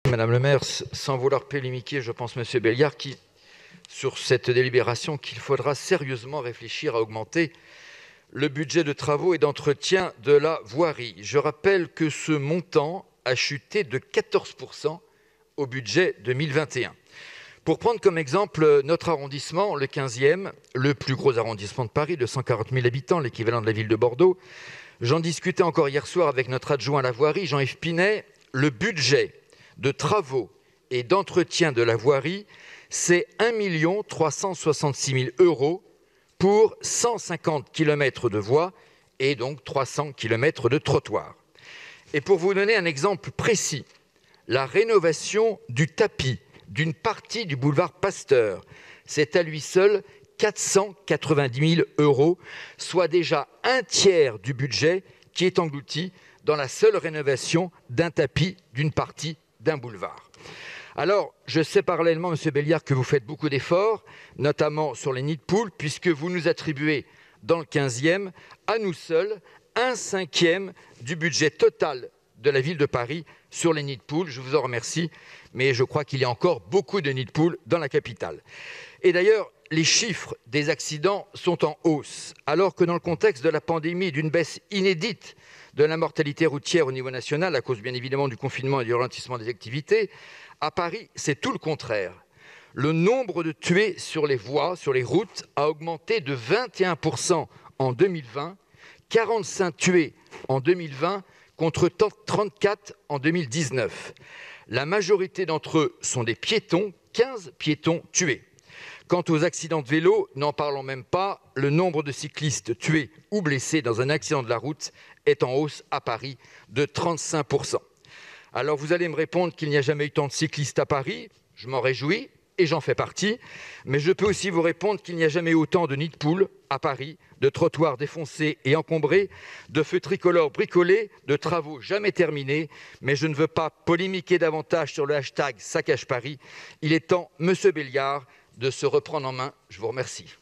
Madame le maire, sans vouloir polémiquer, je pense, Monsieur Belliard, sur cette délibération, qu'il faudra sérieusement réfléchir à augmenter le budget de travaux et d'entretien de la voirie. Je rappelle que ce montant a chuté de 14% au budget 2021. Pour prendre comme exemple notre arrondissement, le 15e, le plus gros arrondissement de Paris, de 140 000 habitants, l'équivalent de la ville de Bordeaux, j'en discutais encore hier soir avec notre adjoint à la voirie, Jean-Yves Pinet. Le budget de travaux et d'entretien de la voirie, c'est 1 366 000 € pour 150 km de voies et donc 300 km de trottoirs. Et pour vous donner un exemple précis, la rénovation du tapis d'une partie du boulevard Pasteur, c'est à lui seul 490 000 €, soit déjà un tiers du budget qui est englouti dans la seule rénovation d'un tapis d'une partie d'un boulevard. Alors, je sais parallèlement, Monsieur Belliard, que vous faites beaucoup d'efforts, notamment sur les nids de poules, puisque vous nous attribuez dans le 15e, à nous seuls, 1/5 du budget total de la ville de Paris sur les nids de poules. Je vous en remercie, mais je crois qu'il y a encore beaucoup de nids de poules dans la capitale. Et d'ailleurs, les chiffres des accidents sont en hausse, alors que dans le contexte de la pandémie et d'une baisse inédite de la mortalité routière au niveau national, à cause bien évidemment du confinement et du ralentissement des activités, à Paris, c'est tout le contraire. Le nombre de tués sur les voies, sur les routes, a augmenté de 21% en 2020, 45 tués en 2020 contre 34 en 2019. La majorité d'entre eux sont des piétons, 15 piétons tués. Quant aux accidents de vélo, n'en parlons même pas, le nombre de cyclistes tués ou blessés dans un accident de la route est en hausse à Paris de 35%. Alors vous allez me répondre qu'il n'y a jamais eu tant de cyclistes à Paris, je m'en réjouis et j'en fais partie, mais je peux aussi vous répondre qu'il n'y a jamais eu autant de nids de poules à Paris, de trottoirs défoncés et encombrés, de feux tricolores bricolés, de travaux jamais terminés, mais je ne veux pas polémiquer davantage sur le hashtag Saccage Paris. Il est temps, Monsieur Belliard, de se reprendre en main. Je vous remercie.